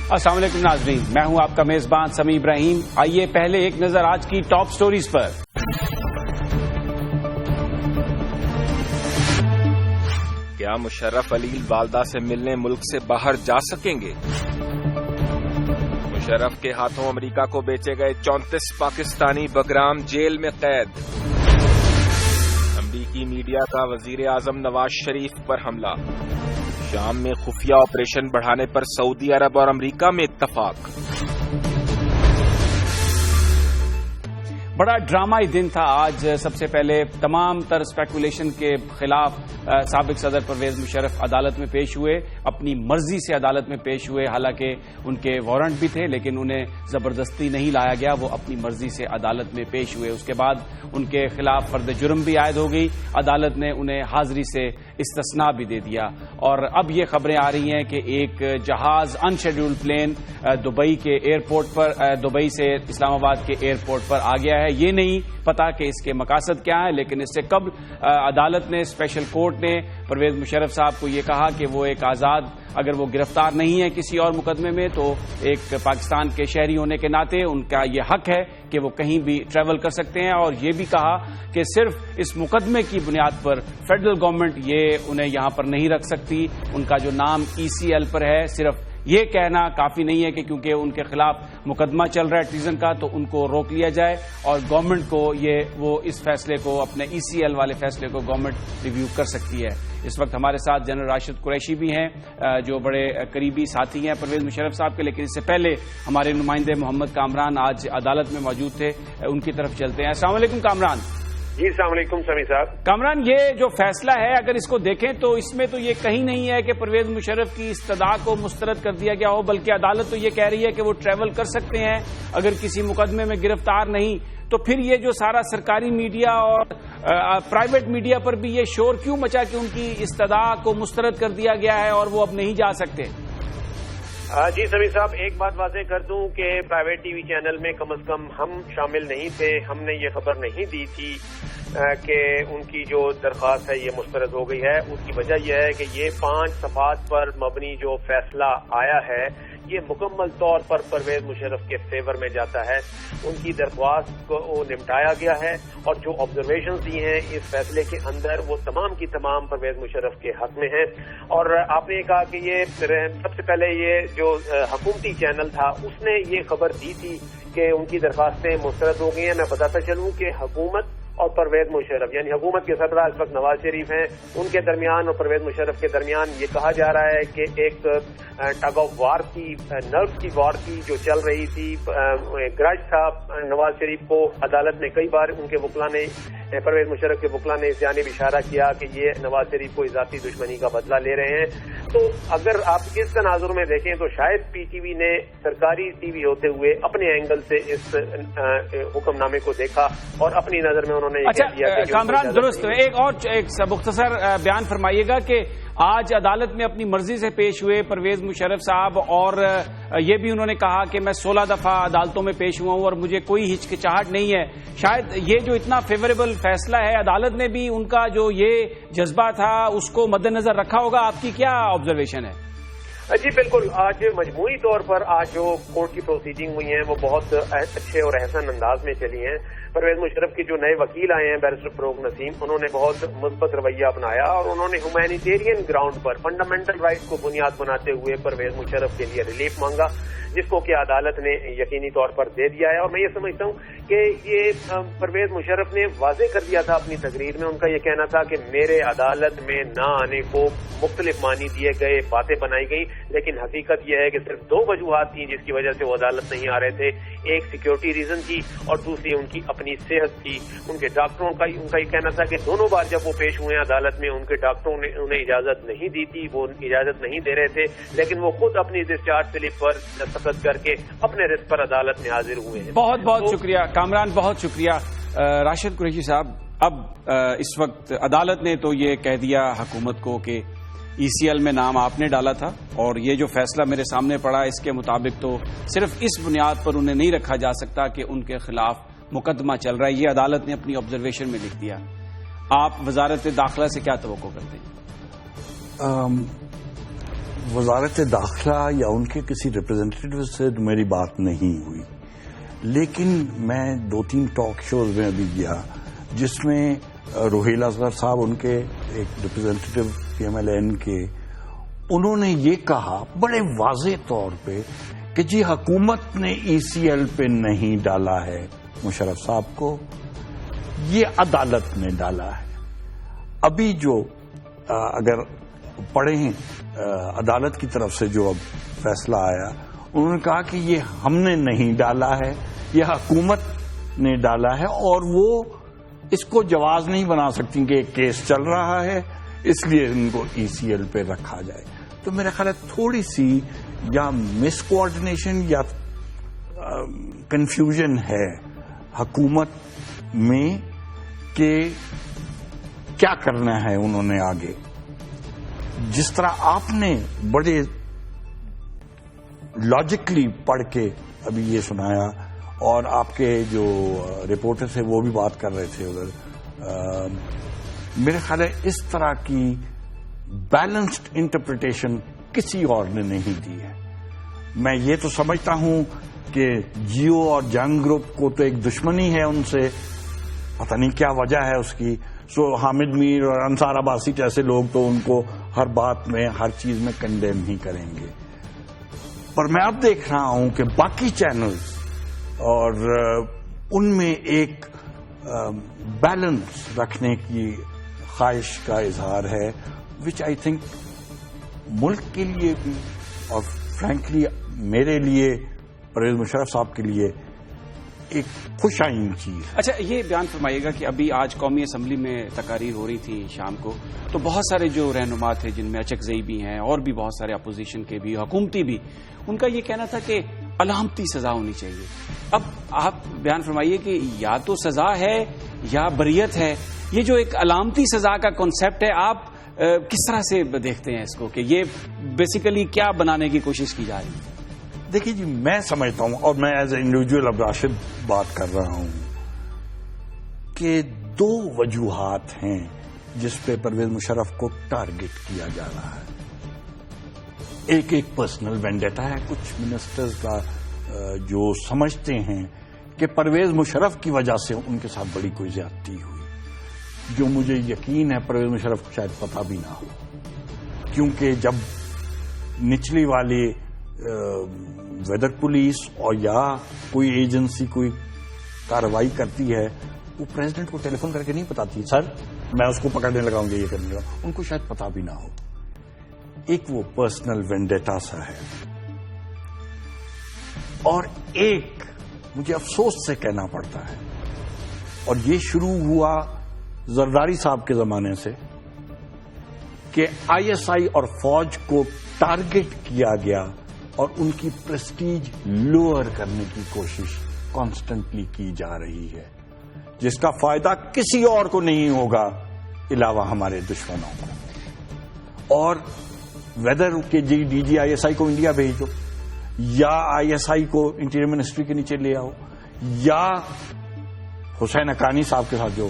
السلام علیکم ناظرین، میں ہوں آپ کا میزبان سمیع ابراہیم۔ آئیے پہلے ایک نظر آج کی ٹاپ سٹوریز پر۔ کیا مشرف علیل والدہ سے ملنے ملک سے باہر جا سکیں گے؟ مشرف کے ہاتھوں امریکہ کو بیچے گئے 34 پاکستانی بگرام جیل میں قید۔ امریکی میڈیا کا وزیر اعظم نواز شریف پر حملہ۔ شام میں خفیہ آپریشن بڑھانے پر سعودی عرب اور امریکہ میں اتفاق۔ بڑا ڈرامائی دن تھا آج۔ سب سے پہلے تمام تر اسپیکولیشن کے خلاف سابق صدر پرویز مشرف عدالت میں پیش ہوئے، اپنی مرضی سے عدالت میں پیش ہوئے، حالانکہ ان کے وارنٹ بھی تھے لیکن انہیں زبردستی نہیں لایا گیا، وہ اپنی مرضی سے عدالت میں پیش ہوئے۔ اس کے بعد ان کے خلاف فرد جرم بھی عائد ہو گئی، عدالت نے انہیں حاضری سے استثناء بھی دے دیا۔ اور اب یہ خبریں آ رہی ہیں کہ ایک جہاز ان شیڈول پلین دبئی کے ایئرپورٹ پر، دبئی سے اسلام آباد کے ایئرپورٹ پر آ گیا ہے۔ یہ نہیں پتا کہ اس کے مقاصد کیا ہیں، لیکن اس سے قبل عدالت نے، اسپیشل کورٹ نے پرویز مشرف صاحب کو یہ کہا کہ وہ ایک آزاد، اگر وہ گرفتار نہیں ہے کسی اور مقدمے میں تو ایک پاکستان کے شہری ہونے کے ناطے ان کا یہ حق ہے کہ وہ کہیں بھی ٹریول کر سکتے ہیں، اور یہ بھی کہا کہ صرف اس مقدمے کی بنیاد پر فیڈرل گورنمنٹ یہ انہیں یہاں پر نہیں رکھ سکتی۔ ان کا جو نام ECL پر ہے، صرف یہ کہنا کافی نہیں ہے کہ کیونکہ ان کے خلاف مقدمہ چل رہا ہے ٹریزن کا تو ان کو روک لیا جائے، اور گورنمنٹ کو وہ اس فیصلے کو، اپنے ECL والے فیصلے کو گورنمنٹ ریویو کر سکتی ہے۔ اس وقت ہمارے ساتھ جنرل راشد قریشی بھی ہیں جو بڑے قریبی ساتھی ہیں پرویز مشرف صاحب کے، لیکن اس سے پہلے ہمارے نمائندے محمد کامران آج عدالت میں موجود تھے، ان کی طرف چلتے ہیں۔ السلام علیکم کامران۔ جی السلام علیکم سمیع صاحب۔ کامران، یہ جو فیصلہ ہے اگر اس کو دیکھیں تو اس میں تو یہ کہیں نہیں ہے کہ پرویز مشرف کی استدعا کو مسترد کر دیا گیا ہو، بلکہ عدالت تو یہ کہہ رہی ہے کہ وہ ٹریول کر سکتے ہیں اگر کسی مقدمے میں گرفتار نہیں۔ تو پھر یہ جو سارا سرکاری میڈیا اور پرائیویٹ میڈیا پر بھی یہ شور کیوں مچا کہ ان کی استدعا کو مسترد کر دیا گیا ہے اور وہ اب نہیں جا سکتے؟ جی سمیع صاحب، ایک بات واضح کر دوں کہ پرائیویٹ ٹی وی چینل میں کم از کم ہم شامل نہیں تھے، ہم نے یہ خبر نہیں دی تھی کہ ان کی جو درخواست ہے یہ مسترد ہو گئی ہے۔ اس کی وجہ یہ ہے کہ یہ 5 صفحات پر مبنی جو فیصلہ آیا ہے یہ مکمل طور پر پرویز مشرف کے فیور میں جاتا ہے۔ ان کی درخواست کو نمٹایا گیا ہے اور جو آبزرویشنز دی ہیں اس فیصلے کے اندر وہ تمام کی تمام پرویز مشرف کے حق میں ہیں۔ اور آپ نے کہا کہ یہ سب سے پہلے یہ جو حکومتی چینل تھا اس نے یہ خبر دی تھی کہ ان کی درخواستیں مسترد ہو گئی ہیں۔ میں بتاتا چلوں کہ حکومت اور پرویز مشرف، یعنی حکومت کے سربراہ اس وقت نواز شریف ہیں، ان کے درمیان اور پرویز مشرف کے درمیان یہ کہا جا رہا ہے کہ ایک ٹگ آف وار کی، نرو کی وار کی جو چل رہی تھی، گرج تھا نواز شریف کو۔ عدالت نے کئی بار ان کے وکلا نے، پرویز مشرف کے وکلا نے اس جانب اشارہ کیا کہ یہ نواز شریف کو ذاتی دشمنی کا بدلہ لے رہے ہیں۔ تو اگر آپ اس تناظر میں دیکھیں تو شاید PTV نے سرکاری TV ہوتے ہوئے اپنے اینگل سے اس حکم نامے کو دیکھا اور اپنی نظر میں انہوں نے یہ کہہ دیا کہ کامران درست۔ ایک مختصر بیان فرمائیے گا کہ آج عدالت میں اپنی مرضی سے پیش ہوئے پرویز مشرف صاحب، اور یہ بھی انہوں نے کہا کہ میں 16 دفعہ عدالتوں میں پیش ہوا ہوں اور مجھے کوئی ہچکچاہٹ نہیں ہے۔ شاید یہ جو اتنا فیوریبل فیصلہ ہے، عدالت نے بھی ان کا جو یہ جذبہ تھا اس کو مد نظر رکھا ہوگا۔ آپ کی کیا آبزرویشن ہے؟ جی بالکل، آج مجموعی طور پر آج جو کورٹ کی پروسیڈنگ ہوئی ہیں وہ بہت اچھے اور احسن انداز میں چلی ہیں۔ پرویز مشرف کے جو نئے وکیل آئے ہیں بیرسٹر فروغ نسیم، انہوں نے بہت مثبت رویہ اپنایا اور انہوں نے ہیومینیٹیرین گراؤنڈ پر فنڈامنٹل رائٹس کو بنیاد بناتے ہوئے پرویز مشرف کے لیے ریلیف مانگا، جس کو کہ عدالت نے یقینی طور پر دے دیا ہے۔ اور میں یہ سمجھتا ہوں کہ یہ پرویز مشرف نے واضح کر دیا تھا اپنی تقریر میں، ان کا یہ کہنا تھا کہ میرے عدالت میں نہ آنے کو مختلف معنی دیے گئے، باتیں بنائی گئی، لیکن حقیقت یہ ہے کہ صرف 2 وجوہات تھیں جس کی وجہ سے وہ عدالت نہیں آ رہے تھے۔ ایک سیکیورٹی ریزن تھی اور دوسری ان کی اپنی صحت تھی۔ ان کے ڈاکٹروں کا ان کا یہ کہنا تھا کہ دونوں بار جب وہ پیش ہوئے عدالت میں ان کے ڈاکٹروں نے انہیں اجازت نہیں دی تھی، وہ اجازت نہیں دے رہے تھے، لیکن وہ خود اپنی ڈسچارج سلپ پر دستخط کر کے اپنے رسک پر عدالت میں حاضر ہوئے ہیں۔ بہت بہت شکریہ کامران، بہت شکریہ۔ راشد قریشی صاحب، اب اس وقت عدالت نے تو یہ کہہ دیا حکومت کو کہ ECL میں نام آپ نے ڈالا تھا، اور یہ جو فیصلہ میرے سامنے پڑا اس کے مطابق تو صرف اس بنیاد پر انہیں نہیں رکھا جا سکتا کہ ان کے خلاف مقدمہ چل رہا ہے، یہ عدالت نے اپنی آبزرویشن میں لکھ دیا۔ آپ وزارت داخلہ سے کیا توقع کرتے ہیں؟ وزارت داخلہ یا ان کے کسی ریپرزینٹیٹیو سے میری بات نہیں ہوئی، لیکن میں 2-3 ٹاک شوز میں ابھی گیا جس میں روہیل اصغر صاحب ان کے ایک ریپرزینٹیٹیو PMLN کے، انہوں نے یہ کہا بڑے واضح طور پہ کہ جی حکومت نے ECL پہ نہیں ڈالا ہے مشرف صاحب کو، یہ عدالت نے ڈالا ہے۔ ابھی جو اگر پڑھیں عدالت کی طرف سے جو اب فیصلہ آیا، انہوں نے کہا کہ یہ ہم نے نہیں ڈالا ہے، یہ حکومت نے ڈالا ہے، اور وہ اس کو جواز نہیں بنا سکتی کہ ایک کیس چل رہا ہے اس لیے ان کو ECL پہ رکھا جائے۔ تو میرا خیال ہے تھوڑی سی یا مس کوآرڈینیشن یا کنفیوژن ہے حکومت میں کہ کیا کرنا ہے انہوں نے آگے۔ جس طرح آپ نے بڑے لاجکلی پڑھ کے ابھی یہ سنایا، اور آپ کے جو رپورٹر تھے وہ بھی بات کر رہے تھے ادھر، میرے خیال ہے اس طرح کی بیلنسڈ انٹرپریٹیشن کسی اور نے نہیں دی ہے۔ میں یہ تو سمجھتا ہوں کہ جیو اور جنگ گروپ کو تو ایک دشمنی ہے ان سے، پتہ نہیں کیا وجہ ہے اس کی، سو حامد میر اور انصار عباسی جیسے لوگ تو ان کو ہر بات میں ہر چیز میں کنڈیم ہی کریں گے، پر میں اب دیکھ رہا ہوں کہ باقی چینلز اور ان میں ایک بیلنس رکھنے کی خواہش کا اظہار ہے، وچ آئی تھنک ملک کے لیے بھی اور فرینکلی میرے لیے، پرویز مشرف صاحب کے لیے ایک خوش آئین چیز۔ اچھا، یہ بیان فرمائیے گا کہ ابھی آج قومی اسمبلی میں تقاریر ہو رہی تھی شام کو، تو بہت سارے جو رہنما تھے جن میں اچکزئی بھی ہیں اور بھی بہت سارے اپوزیشن کے بھی، حکومتی بھی، ان کا یہ کہنا تھا کہ علامتی سزا ہونی چاہیے۔ اب آپ بیان فرمائیے کہ یا تو سزا ہے یا بریت ہے، یہ جو ایک علامتی سزا کا کانسیپٹ ہے، آپ کس طرح سے دیکھتے ہیں اس کو کہ یہ بیسیکلی کیا بنانے کی کوشش کی جا رہی ہے؟ دیکھیے جی، میں سمجھتا ہوں، اور میں ایز اے انڈیویجول اب راشد بات کر رہا ہوں، کہ 2 وجوہات ہیں جس پہ پرویز مشرف کو ٹارگٹ کیا جا رہا ہے۔ ایک پرسنل وینڈیٹا ہے کچھ منسٹرز کا جو سمجھتے ہیں کہ پرویز مشرف کی وجہ سے ان کے ساتھ بڑی کوئی زیادتی ہوئی، جو مجھے یقین ہے پرویز مشرف کو شاید پتہ بھی نہ ہو، کیونکہ جب نچلی والی ویدر پولیس اور یا کوئی ایجنسی کوئی کارروائی کرتی ہے، وہ پریزیڈنٹ کو ٹیلی فون کر کے نہیں بتاتی سر میں اس کو پکڑنے لگاؤں گا، یہ کرنے لگا، ان کو شاید پتہ بھی نہ ہو۔ ایک وہ پرسنل وینڈیٹا سا ہے، اور ایک مجھے افسوس سے کہنا پڑتا ہے، اور یہ شروع ہوا زرداری صاحب کے زمانے سے، کہ ISI اور فوج کو ٹارگٹ کیا گیا اور ان کی پریسٹیج لوئر کرنے کی کوشش کانسٹنٹلی کی جا رہی ہے، جس کا فائدہ کسی اور کو نہیں ہوگا علاوہ ہمارے دشمنوں کو۔ اور ویدر کہ ڈی جی ISI کو انڈیا بھیج دو، یا ISI کو انٹیریئر منسٹری کے نیچے لے آؤ، یا حسین حقانی صاحب کے ساتھ جو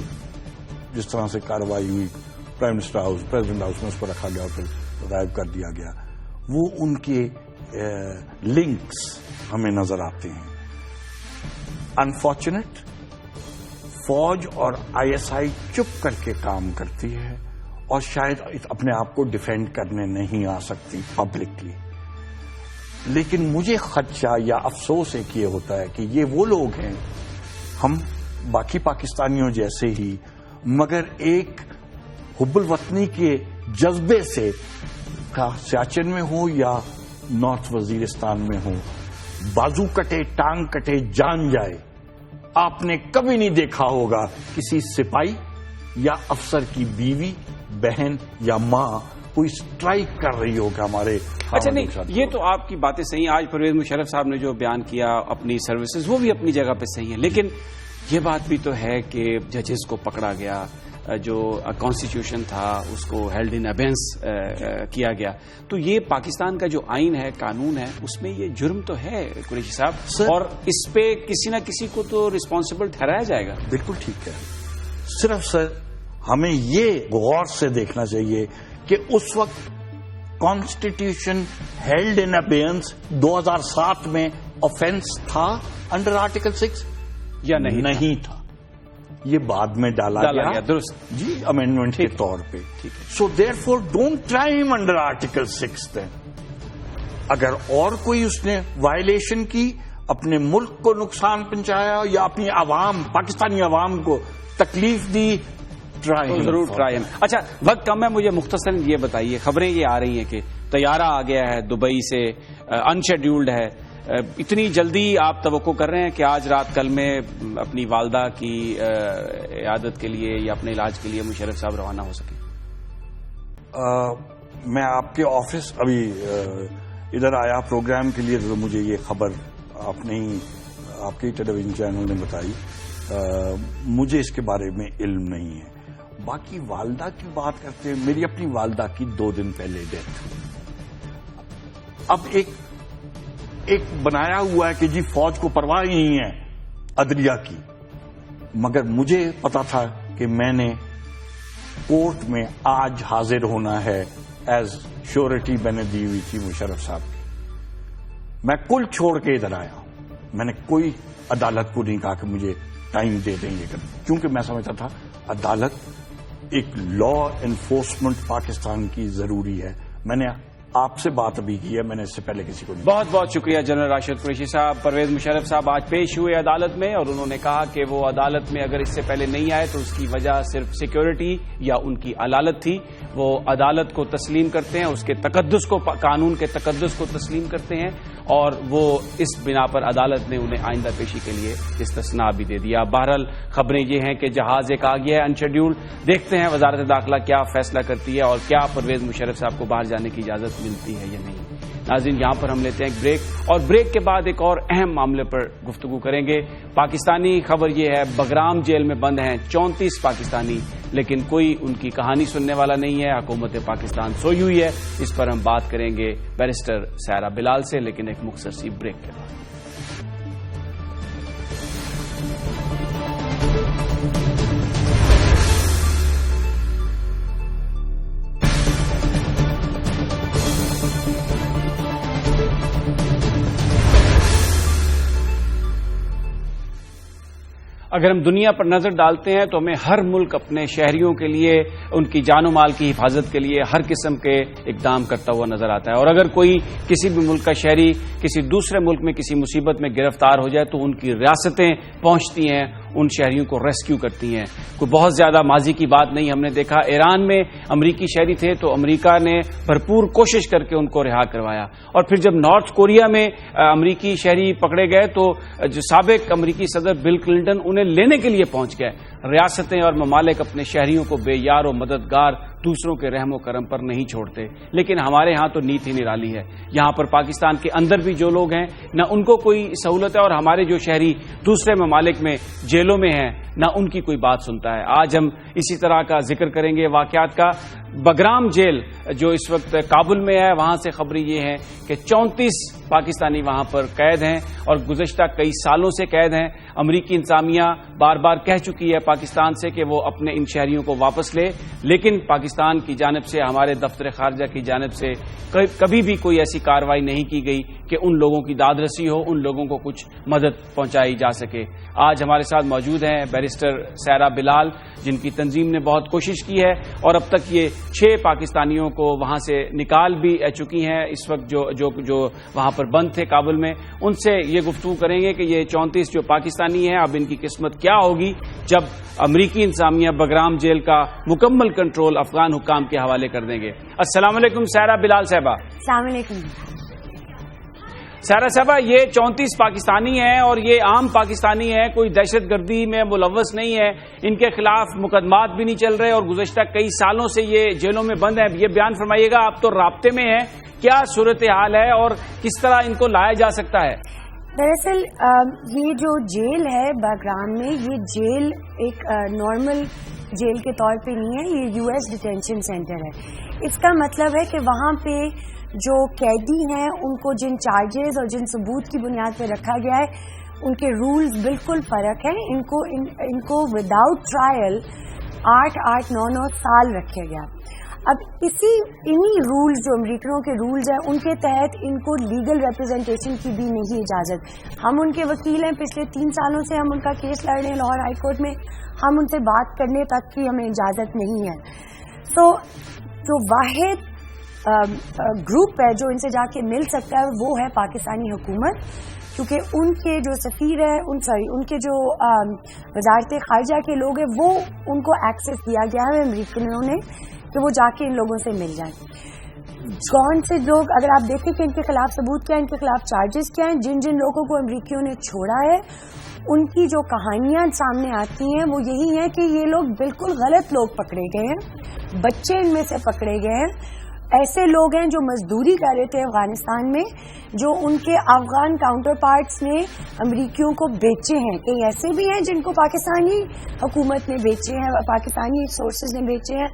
جس طرح سے کارروائی ہوئی prime minister house, president house میں اس کو رکھا گیا اور پھر غائب کر دیا گیا، وہ ان کے لنکس ہمیں نظر آتے ہیں۔ انفارچونیٹ فوج اور ISI چپ کر کے کام کرتی ہے اور شاید اپنے آپ کو ڈیفینڈ کرنے نہیں آ سکتی پبلکلی، لیکن مجھے خدشہ یا افسوس ایک یہ ہوتا ہے کہ یہ وہ لوگ ہیں، ہم باقی پاکستانیوں جیسے ہی، مگر ایک حب الوطنی کے جذبے سے کا سیاچن میں ہو یا نارتھ وزیرستان میں ہو، بازو کٹے ٹانگ کٹے جان جائے، آپ نے کبھی نہیں دیکھا ہوگا کسی سپاہی یا افسر کی بیوی، بہن یا ماں کوئی سٹرائک کر رہی ہو کہ ہمارے۔ اچھا نہیں، یہ تو آپ کی باتیں صحیح ہیں، آج پرویز مشرف صاحب نے جو بیان کیا اپنی سروسز وہ بھی اپنی جگہ پہ صحیح ہیں، لیکن یہ بات بھی تو ہے کہ ججز کو پکڑا گیا، جو کانسٹیٹیوشن تھا اس کو ہیلڈ ان ابینس کیا گیا، تو یہ پاکستان کا جو آئین ہے، قانون ہے، اس میں یہ جرم تو ہے قریشی صاحب، اور اس پہ کسی نہ کسی کو تو ریسپانسبل ٹھہرایا جائے گا۔ بالکل ٹھیک ہے، صرف سر ہمیں یہ غور سے دیکھنا چاہیے کہ اس وقت کانسٹیٹیوشن ہیلڈ ان ابیئنس 2007 میں آفینس تھا انڈر آرٹیکل 6 یا نہیں تھا. یہ بعد میں ڈالا گیا درست جی امینڈمنٹ کے طور پہ. سو دیر فور ڈونٹ ٹرائی ہم انڈر آرٹیکل 6 دین. اگر اور کوئی اس نے وائلیشن کی، اپنے ملک کو نقصان پہنچایا یا اپنی عوام پاکستانی عوام کو تکلیف دی، ضرور ٹرائی. اچھا وقت کم ہے، مجھے مختصراً یہ بتائیے، خبریں یہ آ رہی ہیں کہ طیارہ آ گیا ہے دبئی سے، انشیڈیولڈ ہے. اتنی جلدی آپ توقع کر رہے ہیں کہ آج رات کل میں اپنی والدہ کی عیادت کے لیے یا اپنے علاج کے لیے مشرف صاحب روانہ ہو سکیں؟ میں آپ کے آفس ابھی ادھر آیا پروگرام کے لیے، تو مجھے یہ خبر آپ کے ٹیلی ویژن چینل نے بتائی. مجھے اس کے بارے میں علم نہیں ہے. باقی والدہ کی بات کرتے ہیں، میری اپنی والدہ کی 2 دن پہلے ڈیتھ. اب ایک بنایا ہوا ہے کہ جی فوج کو پرواہ ہی نہیں ہے عدلیہ کی، مگر مجھے پتا تھا کہ میں نے کورٹ میں آج حاضر ہونا ہے ایز شیورٹی میں نے دی ہوئی تھی مشرف صاحب کی. میں کل چھوڑ کے ادھر آیا ہوں. میں نے کوئی عدالت کو نہیں کہا کہ مجھے ٹائم دے دیں گے، کیونکہ میں سمجھتا تھا عدالت ایک لا انفورسمنٹ پاکستان کی ضروری ہے. میں نے آپ سے بات ابھی کی ہے، میں نے اس سے پہلے کسی کو نہیں. بہت بہت شکریہ جنرل راشد قریشی صاحب. پرویز مشرف صاحب آج پیش ہوئے عدالت میں اور انہوں نے کہا کہ وہ عدالت میں اگر اس سے پہلے نہیں آئے تو اس کی وجہ صرف سیکیورٹی یا ان کی علالت تھی. وہ عدالت کو تسلیم کرتے ہیں، اس کے تقدس کو، قانون کے تقدس کو تسلیم کرتے ہیں، اور وہ اس بنا پر عدالت نے انہیں آئندہ پیشی کے لیے استثناء بھی دے دیا. بہرحال خبریں یہ ہیں کہ جہاز ایک آ گیا ہے انشیڈیولڈ. دیکھتے ہیں وزارت داخلہ کیا فیصلہ کرتی ہے اور کیا پرویز مشرف صاحب کو باہر جانے کی اجازت ملتی ہے یا نہیں. ناظرین یہاں پر ہم لیتے ہیں ایک بریک، اور بریک کے بعد ایک اور اہم معاملے پر گفتگو کریں گے. پاکستانی خبر یہ ہے بگرام جیل میں بند ہیں 34 پاکستانی، لیکن کوئی ان کی کہانی سننے والا نہیں ہے. حکومت پاکستان سوئی ہوئی ہے. اس پر ہم بات کریں گے بیرسٹر سیرا بلال سے، لیکن ایک مختصر سی بریک کے بعد. اگر ہم دنیا پر نظر ڈالتے ہیں تو ہمیں ہر ملک اپنے شہریوں کے لیے، ان کی جان و مال کی حفاظت کے لیے ہر قسم کے اقدام کرتا ہوا نظر آتا ہے. اور اگر کوئی کسی بھی ملک کا شہری کسی دوسرے ملک میں کسی مصیبت میں گرفتار ہو جائے تو ان کی ریاستیں پہنچتی ہیں، ان شہریوں کو ریسکیو کرتی ہیں. کوئی بہت زیادہ ماضی کی بات نہیں. ہم نے دیکھا ایران میں امریکی شہری تھے تو امریکہ نے بھرپور کوشش کر کے ان کو رہا کروایا. اور پھر جب نارتھ کوریا میں امریکی شہری پکڑے گئے تو جو سابق امریکی صدر بل کلنٹن انہیں لینے کے لیے پہنچ گئے. ریاستیں اور ممالک اپنے شہریوں کو بے یار و مددگار دوسروں کے رحم و کرم پر نہیں چھوڑتے. لیکن ہمارے ہاں تو نیت ہی نرالی ہے. یہاں پر پاکستان کے اندر بھی جو لوگ ہیں نہ ان کو کوئی سہولت ہے، اور ہمارے جو شہری دوسرے ممالک میں جیلوں میں ہیں نہ ان کی کوئی بات سنتا ہے. آج ہم اسی طرح کا ذکر کریں گے واقعات کا. بگرام جیل جو اس وقت کابل میں ہے، وہاں سے خبریں یہ ہیں کہ 34 پاکستانی وہاں پر قید ہیں اور گزشتہ کئی سالوں سے قید ہیں. امریکی انتظامیہ بار بار کہہ چکی ہے پاکستان سے کہ وہ اپنے ان شہریوں کو واپس لے، لیکن پاکستان کی جانب سے، ہمارے دفتر خارجہ کی جانب سے کبھی بھی کوئی ایسی کارروائی نہیں کی گئی کہ ان لوگوں کی داد رسی ہو، ان لوگوں کو کچھ مدد پہنچائی جا سکے. آج ہمارے ساتھ موجود ہیں بیرسٹر سیرا بلال، جن کی تنظیم نے بہت کوشش کی ہے اور اب تک یہ 6 پاکستانیوں کو وہاں سے نکال بھی چکی ہیں. اس وقت جو وہاں پر بند تھے کابل میں، ان سے یہ گفتگو کریں گے کہ یہ 34 جو پاکستانی ہیں اب ان کی قسمت کیا ہوگی جب امریکی انتظامیہ بگرام جیل کا مکمل کنٹرول افغان حکام کے حوالے کر دیں گے. السلام علیکم سیرا بلال صاحبہ. السلام علیکم. سیرا صاحبہ، یہ 34 پاکستانی ہیں اور یہ عام پاکستانی ہیں، کوئی دہشت گردی میں ملوث نہیں ہے، ان کے خلاف مقدمات بھی نہیں چل رہے اور گزشتہ کئی سالوں سے یہ جیلوں میں بند ہیں. یہ بیان فرمائیے گا، آپ تو رابطے میں ہیں، کیا صورتحال ہے اور کس طرح ان کو لایا جا سکتا ہے؟ دراصل یہ جو جیل ہے بگرام میں، یہ جیل ایک نارمل جیل کے طور پہ نہیں ہے، یہ یو ایس ڈیٹینشن سینٹر ہے. اس کا مطلب ہے کہ وہاں پہ جو قیدی ہیں ان کو جن چارجز اور جن ثبوت کی بنیاد پہ رکھا گیا ہے ان کے رولز بالکل فرق ہیں. ان کو وداؤٹ ٹرائل 8-9 سال رکھا گیا. اب انہی رولز جو امریکنوں کے رولز ہیں ان کے تحت ان کو لیگل ریپرزنٹیشن کی بھی نہیں اجازت. ہم ان کے وکیل ہیں, پچھلے 3 سالوں سے ہم ان کا کیس لڑ رہے ہیں لاہور ہائی کورٹ میں, ہم ان سے بات کرنے تک کی ہمیں اجازت نہیں ہے. تو جو واحد گروپ ہے جو ان سے جا کے مل سکتا ہے وہ ہے پاکستانی حکومت, کیونکہ ان کے جو سفیر ہے ان کے جو وزارت خارجہ کے لوگ ہیں وہ ان کو ایکسس دیا گیا ہے امریکنوں نے کہ وہ جا کے ان لوگوں سے مل جائیں. کون سے لوگ, اگر آپ دیکھیں کہ ان کے خلاف ثبوت کیا ہے, ان کے خلاف چارجز کیا ہیں, جن لوگوں کو امریکیوں نے چھوڑا ہے ان کی جو کہانیاں سامنے آتی ہیں وہ یہی ہیں کہ یہ لوگ بالکل غلط لوگ پکڑے گئے ہیں, بچے ان میں سے پکڑے گئے ہیں, ایسے لوگ ہیں جو مزدوری کر رہے تھے افغانستان میں, جو ان کے افغان کاؤنٹر پارٹس نے امریکیوں کو بیچے ہیں. کئی ایسے بھی ہیں جن کو پاکستانی حکومت نے بیچے ہیں, پاکستانی سورسز نے بیچے ہیں.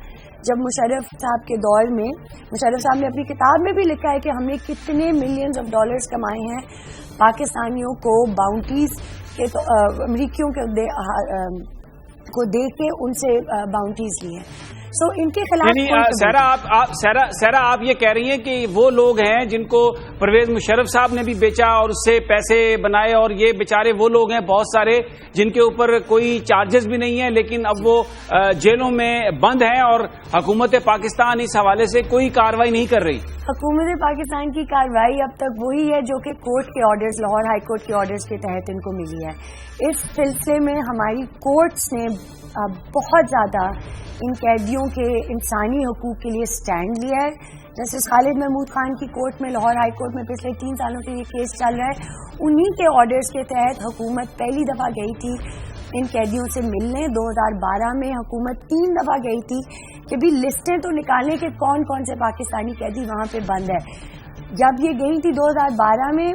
جب مشرف صاحب کے دور میں, مشرف صاحب نے اپنی کتاب میں بھی لکھا ہے کہ ہم نے کتنے ملینز آف ڈالرز کمائے ہیں پاکستانیوں کو باؤنٹیز کے, امریکیوں کو دے کے ان سے باؤنٹیز لی ہیں. سو ان کے خلاف سہرا آپ یہ کہہ رہی ہیں کہ وہ لوگ ہیں جن کو پرویز مشرف صاحب نے بھی بیچا اور اس سے پیسے بنائے, اور یہ بیچارے وہ لوگ ہیں بہت سارے جن کے اوپر کوئی چارجز بھی نہیں ہیں لیکن اب وہ جیلوں میں بند ہیں اور حکومت پاکستان اس حوالے سے کوئی کارروائی نہیں کر رہی. حکومت پاکستان کی کارروائی اب تک وہی ہے جو کہ کورٹ کے آرڈرز, لاہور ہائی کورٹ کے آرڈرز کے تحت ان کو ملی ہے. اس سلسلے میں ہماری کورٹس نے بہت زیادہ ان قیدیوں کے انسانی حقوق کے لیے سٹینڈ لیا ہے. جسٹس خالد محمود خان کی کورٹ میں, لاہور ہائی کورٹ میں پچھلے 3 سالوں سے یہ کیس چل رہا ہے. انہی کے آرڈرز کے تحت حکومت پہلی دفعہ گئی تھی ان قیدیوں سے ملنے. 2012 میں حکومت 3 دفعہ گئی تھی کہ بھی لسٹیں تو نکالیں کہ کون کون سے پاکستانی قیدی وہاں پہ بند ہے. جب یہ گئی تھی 2012 میں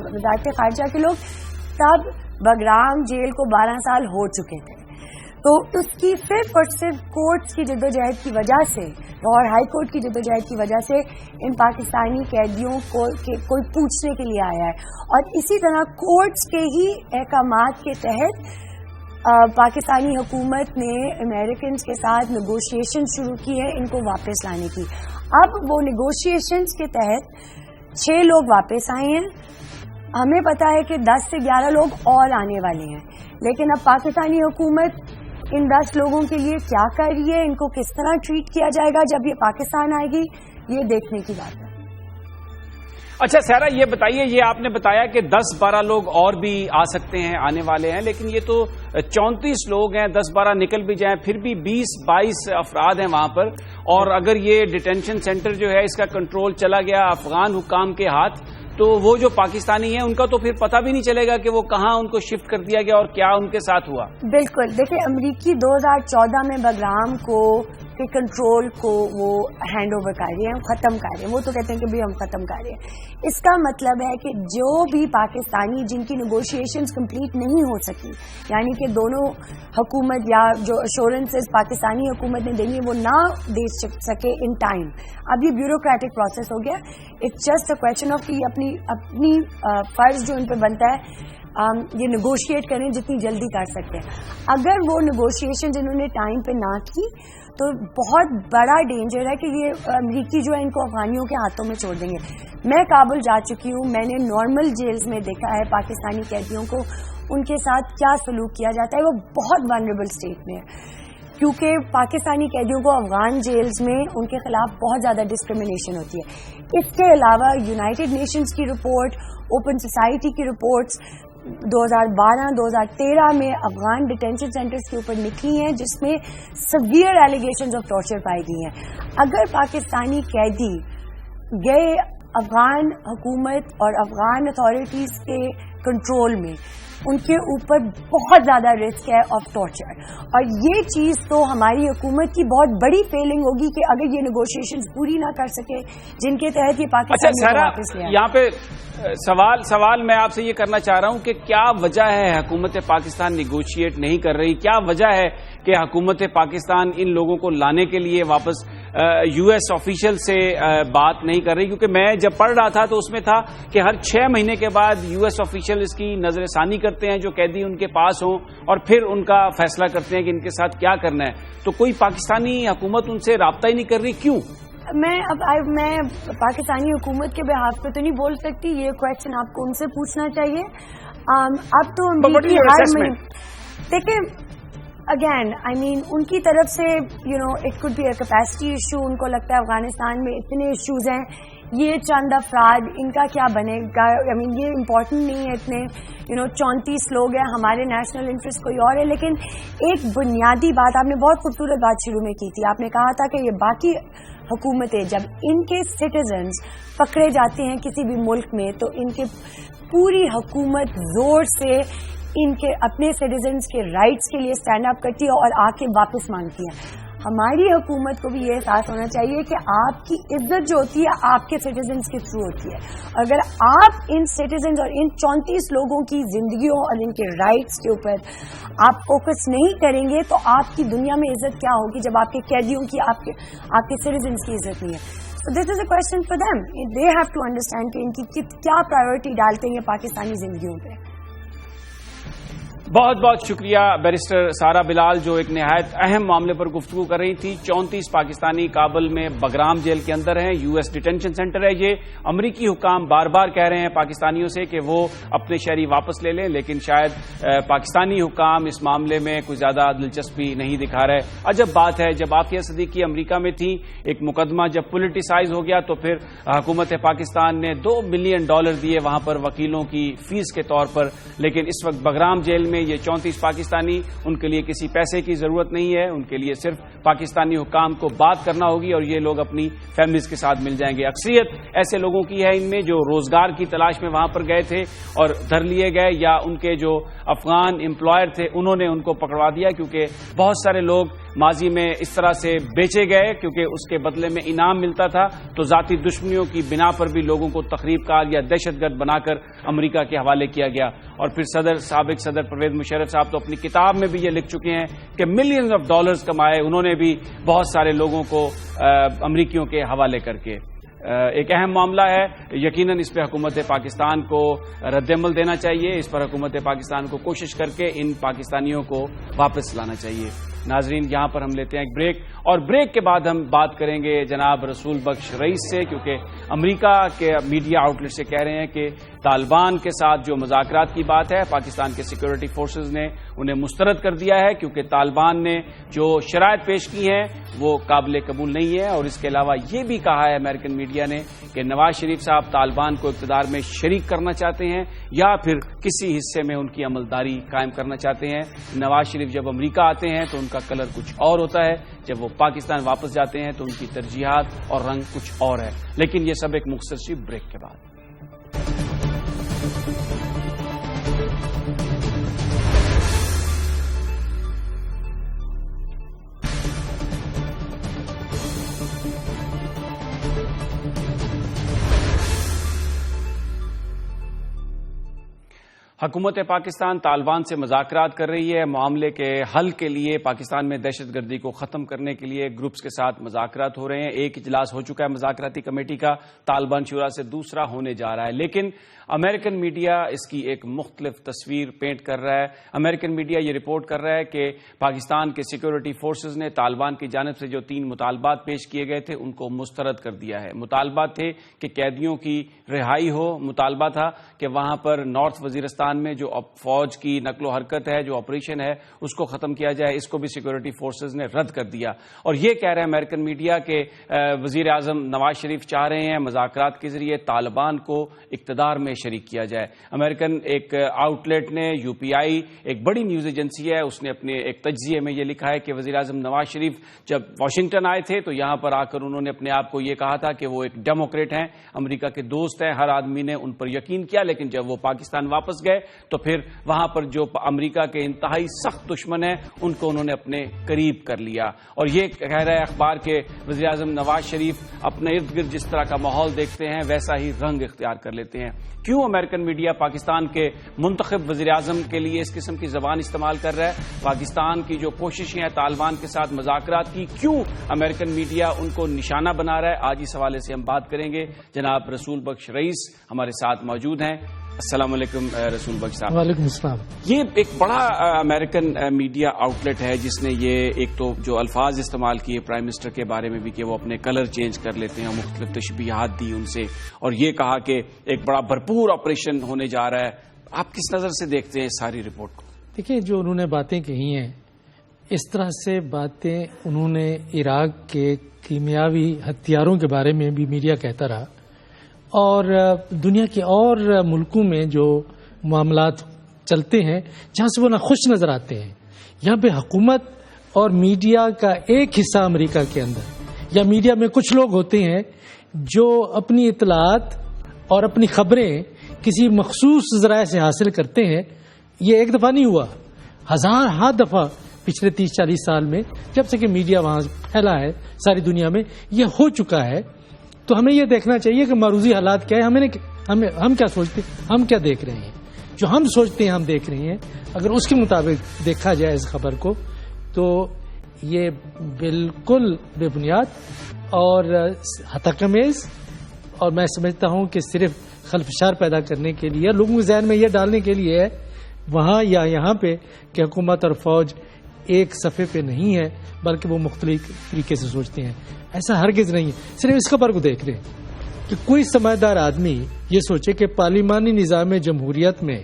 وزارت خارجہ کے لوگ, تب بگرام جیل کو 12 سال ہو چکے تھے. تو اس کی صرف اور صرف کورٹس کی جدوجہد کی وجہ سے, اور ہائی کورٹ کی جدوجہد کی وجہ سے ان پاکستانی قیدیوں کو کوئی پوچھنے کے لیے آیا ہے. اور اسی طرح کورٹس کے ہی احکامات کے تحت پاکستانی حکومت نے امریکنز کے ساتھ نیگوشیشن شروع کی ہے ان کو واپس لانے کی. اب وہ نیگوشیشنز کے تحت 6 لوگ واپس آئے ہیں. ہمیں پتا ہے کہ 10 سے 11 لوگ اور آنے والے ہیں, لیکن اب پاکستانی حکومت ان 10 لوگوں کے لیے کیا کر رہی ہے, ان کو کس طرح ٹریٹ کیا جائے گا جب یہ پاکستان آئے گی, یہ دیکھنے کی بات ہے. اچھا سہرا یہ بتائیے, یہ آپ نے بتایا کہ 10-12 لوگ اور بھی آ سکتے ہیں, آنے والے ہیں, لیکن یہ تو 34 لوگ ہیں, 10-12 نکل بھی جائیں پھر بھی 20-22 افراد ہیں وہاں پر. اور اگر یہ ڈیٹینشن سینٹر جو ہے اس کا کنٹرول چلا گیا افغان حکام کے ہاتھ, تو وہ جو پاکستانی ہیں ان کا تو پھر پتہ بھی نہیں چلے گا کہ وہ کہاں ان کو شفٹ کر دیا گیا اور کیا ان کے ساتھ ہوا. بالکل, دیکھیں امریکی 2014 میں بگرام کو کے کنٹرول کو وہ ہینڈ اوور کر رہے ہیں, ختم کر رہے ہیں. وہ تو کہتے ہیں کہ بھی ہم ختم کر رہے ہیں. اس کا مطلب ہے کہ جو بھی پاکستانی جن کی نیگوشیشنز کمپلیٹ نہیں ہو سکی, یعنی کہ دونوں حکومت یا جو ایشورنسز پاکستانی حکومت نے دینی ہے وہ نہ دے سکے ان ٹائم, اب یہ بیوروکریٹک پروسیس ہو گیا. It's just a question of کہ اپنی فرض جو ان پہ بنتا ہے یہ نیگوشیٹ کریں جتنی جلدی کر سکتے ہیں. اگر وہ نیگوشیشن جنہوں نے ٹائم پہ نہ کی تو بہت بڑا ڈینجر ہے کہ یہ امریکی جو ہے ان کو افغانیوں کے ہاتھوں میں چھوڑ دیں گے. میں کابل جا چکی ہوں, میں نے نارمل جیلز میں دیکھا ہے پاکستانی قیدیوں کو ان کے ساتھ کیا سلوک کیا جاتا ہے. وہ بہت ونریبل اسٹیٹ میں ہے کیونکہ پاکستانی قیدیوں کو افغان جیلز میں ان کے خلاف بہت زیادہ ڈسکریمنیشن ہوتی ہے. اس کے علاوہ یونائٹڈ نیشنز کی رپورٹ, اوپن سوسائٹی کی رپورٹس 2012-2013 میں افغان ڈیٹینشن سینٹرز کے اوپر نکلی ہیں جس میں سیویئر ایلیگیشنز آف ٹارچر پائی گئی ہیں. اگر پاکستانی قیدی گئے افغان حکومت اور افغان اتھارٹیز کے کنٹرول میں, ان کے اوپر بہت زیادہ رسک ہے آف ٹارچر. اور یہ چیز تو ہماری حکومت کی بہت بڑی فیلنگ ہوگی کہ اگر یہ نیگوشیشنز پوری نہ کر سکے جن کے تحت یہ پاکستان کو واپس لے آئے. یہاں پہ سوال میں آپ سے یہ کرنا چاہ رہا ہوں کہ کیا وجہ ہے حکومت پاکستان نیگوشیٹ نہیں کر رہی؟ کیا وجہ ہے کہ حکومت پاکستان ان لوگوں کو لانے کے لیے واپس یو ایس آفیشل سے بات نہیں کر رہی، کیونکہ میں جب پڑھ رہا تھا تو اس میں تھا کہ ہر 6 مہینے کے بعد یو ایس آفیشل اس کی نظر ثانی کرتے ہیں جو قیدی ان کے پاس ہوں، اور پھر ان کا فیصلہ کرتے ہیں کہ ان کے ساتھ کیا کرنا ہے. تو کوئی پاکستانی حکومت ان سے رابطہ ہی نہیں کر رہی، کیوں؟ میں پاکستانی حکومت کے بہاف پہ تو نہیں بول سکتی، یہ کویشچن آپ کو ان سے پوچھنا چاہیے. اب تو دیکھیں اگین ان کی طرف سے it could be a capacity issue. ان کو لگتا ہے افغانستان میں اتنے ایشوز ہیں، یہ چند افراد ان کا کیا بنے گا. یہ امپورٹنٹ نہیں ہے اتنے 34 لوگ ہیں، ہمارے نیشنل انٹرسٹ کوئی اور ہے. لیکن ایک بنیادی بات آپ نے بہت خوبصورت بات شروع میں کی تھی. آپ نے کہا تھا کہ یہ باقی حکومتیں جب ان کے سٹیزنز پکڑے جاتے ہیں کسی بھی ملک میں تو ان کے پوری حکومت زور سے ان کے اپنے سٹیزنز کے رائٹس کے لیے اسٹینڈ اپ کرتی ہے اور آ کے واپس مانگتی ہے. ہماری حکومت کو بھی یہ احساس ہونا چاہیے کہ آپ کی عزت جو ہوتی ہے آپ کے سٹیزنز کے تھرو ہوتی ہے. اگر آپ ان سٹیزنز اور ان 34 لوگوں کی زندگیوں اور ان کے رائٹس کے اوپر آپ فوکس نہیں کریں گے تو آپ کی دنیا میں عزت کیا ہوگی جب آپ کے قیدیوں کی آپ کے سٹیزنز کی عزت نہیں ہے. So this is a question for them. They have to understand کہ ان کی کیا پرائیورٹی ڈالتے ہیں پاکستانی زندگیوں پہ. بہت بہت شکریہ بیرسٹر سارہ بلال جو ایک نہایت اہم معاملے پر گفتگو کر رہی تھی. 34 پاکستانی کابل میں بگرام جیل کے اندر ہیں، یو ایس ڈیٹینشن سینٹر ہے. یہ امریکی حکام بار بار کہہ رہے ہیں پاکستانیوں سے کہ وہ اپنے شہری واپس لے لیں، لیکن شاید پاکستانی حکام اس معاملے میں کوئی زیادہ دلچسپی نہیں دکھا رہے. عجب بات ہے، جب عافیہ صدیقی امریکہ میں تھی، ایک مقدمہ جب پولیٹیسائز ہو گیا تو پھر حکومت پاکستان نے $2 ملین دیے وہاں پر وکیلوں کی فیس کے طور پر. لیکن اس وقت بگرام جیل میں یہ 34 پاکستانی، ان کے لیے کسی پیسے کی ضرورت نہیں ہے، ان کے لیے صرف پاکستانی حکام کو بات کرنا ہوگی اور یہ لوگ اپنی فیملیز کے ساتھ مل جائیں گے. اکثریت ایسے لوگوں کی ہے ان میں جو روزگار کی تلاش میں وہاں پر گئے تھے اور دھر لیے گئے، یا ان کے جو افغان امپلائر تھے انہوں نے ان کو پکڑوا دیا، کیونکہ بہت سارے لوگ ماضی میں اس طرح سے بیچے گئے کیونکہ اس کے بدلے میں انعام ملتا تھا. تو ذاتی دشمنیوں کی بنا پر بھی لوگوں کو تخریب کار یا دہشت گرد بنا کر امریکہ کے حوالے کیا گیا. اور پھر سابق صدر پرویز مشرف صاحب تو اپنی کتاب میں بھی یہ لکھ چکے ہیں کہ ملینز آف ڈالرز کمائے انہوں نے بھی بہت سارے لوگوں کو امریکیوں کے حوالے کر کے. ایک اہم معاملہ ہے، یقیناً اس پہ حکومت پاکستان کو رد عمل دینا چاہیے. اس پر حکومت پاکستان کو کوشش کر کے ان پاکستانیوں کو واپس لانا چاہیے. ناظرین یہاں پر ہم لیتے ہیں ایک بریک، اور بریک کے بعد ہم بات کریں گے جناب رسول بخش رئیس سے، کیونکہ امریکہ کے میڈیا آؤٹ لیٹ سے کہہ رہے ہیں کہ طالبان کے ساتھ جو مذاکرات کی بات ہے پاکستان کے سیکورٹی فورسز نے انہیں مسترد کر دیا ہے، کیونکہ طالبان نے جو شرائط پیش کی ہیں وہ قابل قبول نہیں ہے. اور اس کے علاوہ یہ بھی کہا ہے امریکن میڈیا نے کہ نواز شریف صاحب طالبان کو اقتدار میں شریک کرنا چاہتے ہیں یا پھر کسی حصے میں ان کی عملداری قائم کرنا چاہتے ہیں. نواز شریف جب امریکہ آتے ہیں تو ان کا کلر کچھ اور ہوتا ہے، جب وہ پاکستان واپس جاتے ہیں تو ان کی ترجیحات اور رنگ کچھ اور ہے. لیکن یہ سب ایک مختصر سی بریک کے بعد. حکومت پاکستان طالبان سے مذاکرات کر رہی ہے. معاملے کے حل کے لیے پاکستان میں دہشت گردی کو ختم کرنے کے لیے گروپس کے ساتھ مذاکرات ہو رہے ہیں. ایک اجلاس ہو چکا ہے مذاکراتی کمیٹی کا، طالبان شورا سے دوسرا ہونے جا رہا ہے. لیکن امریکن میڈیا اس کی ایک مختلف تصویر پینٹ کر رہا ہے. امریکن میڈیا یہ رپورٹ کر رہا ہے کہ پاکستان کے سیکورٹی فورسز نے طالبان کی جانب سے جو 3 مطالبات پیش کیے گئے تھے ان کو مسترد کر دیا ہے. مطالبات تھے کہ قیدیوں کی رہائی ہو، مطالبہ تھا کہ وہاں پر نارتھ وزیرستان میں جو فوج کی نقل و حرکت ہے، جو آپریشن ہے، اس کو ختم کیا جائے. اس کو بھی سیکورٹی فورسز نے رد کر دیا. اور یہ کہہ رہے ہیں امریکن میڈیا کہ وزیر اعظم نواز شریف چاہ رہے ہیں مذاکرات کے ذریعے طالبان کو اقتدار میں شریک کیا جائے. امریکن ایک آؤٹ لیٹ نے UPI ایک بڑی نیوز ایجنسی ہے، اس نے اپنے ایک تجزیے میں یہ لکھا ہے کہ وزیر اعظم نواز شریف جب واشنگٹن آئے تھے تو یہاں پر آ کر انہوں نے اپنے آپ کو یہ کہا تھا کہ وہ ایک ڈیموکریٹ ہیں، امریکہ کے دوست ہیں، ہر آدمی نے ان پر یقین کیا. لیکن جب وہ پاکستان واپس گئے گئے تو پھر وہاں پر جو امریکہ کے انتہائی سخت دشمن ہیں ان کو انہوں نے اپنے قریب کر لیا. اور یہ کہہ رہا ہے اخبار کے وزیر اعظم نواز شریف اپنے ارد گرد جس طرح کا ماحول دیکھتے ہیں ویسا ہی رنگ اختیار کر لیتے ہیں. کیوں امریکن میڈیا پاکستان کے منتخب وزیر اعظم کے لیے اس قسم کی زبان استعمال کر رہا ہے؟ پاکستان کی جو کوششیں ہیں طالبان کے ساتھ مذاکرات کی، کیوں امریکن میڈیا ان کو نشانہ بنا رہا ہے؟ آج اس حوالے سے ہم بات کریں گے. جناب رسول بخش رئیس ہمارے ساتھ موجود ہیں. السلام علیکم رسول بخش صاحب. وعلیکم السلام. یہ ایک بڑا امریکن میڈیا آؤٹ لیٹ ہے جس نے یہ ایک تو جو الفاظ استعمال کیے پرائم منسٹر کے بارے میں بھی کہ وہ اپنے کلر چینج کر لیتے ہیں، مختلف تشبیہات دی ان سے، اور یہ کہا کہ ایک بڑا بھرپور آپریشن ہونے جا رہا ہے. آپ کس نظر سے دیکھتے ہیں اس ساری رپورٹ کو؟ دیکھیں، جو انہوں نے باتیں کہی ہیں اس طرح سے باتیں انہوں نے عراق کے کیمیاوی ہتھیاروں کے بارے میں بھی میڈیا کہتا رہا، اور دنیا کے اور ملکوں میں جو معاملات چلتے ہیں جہاں سے وہ ناخوش نظر آتے ہیں، یہاں پہ حکومت اور میڈیا کا ایک حصہ امریکہ کے اندر یا میڈیا میں کچھ لوگ ہوتے ہیں جو اپنی اطلاعات اور اپنی خبریں کسی مخصوص ذرائع سے حاصل کرتے ہیں. یہ ایک دفعہ نہیں ہوا، ہزار دفعہ پچھلے 30-40 سال میں جب سے کہ میڈیا وہاں پھیلا ہے ساری دنیا میں یہ ہو چکا ہے. تو ہمیں یہ دیکھنا چاہیے کہ معروضی حالات کیا ہے، ہم کیا سوچتے ہیں، ہم کیا دیکھ رہے ہیں. جو ہم سوچتے ہیں ہم دیکھ رہے ہیں، اگر اس کے مطابق دیکھا جائے اس خبر کو تو یہ بالکل بے بنیاد اور ہتکامیز، اور میں سمجھتا ہوں کہ صرف خلفشار پیدا کرنے کے لیے، لوگوں کے ذہن میں یہ ڈالنے کے لیے ہے وہاں یا یہاں پہ کہ حکومت اور فوج ایک صفحے پہ نہیں ہے بلکہ وہ مختلف طریقے سے سوچتے ہیں. ایسا ہرگز نہیں ہے. صرف اس خبر کو دیکھ رہے ہیں کہ کوئی سمجھدار آدمی یہ سوچے کہ پارلیمانی نظام جمہوریت میں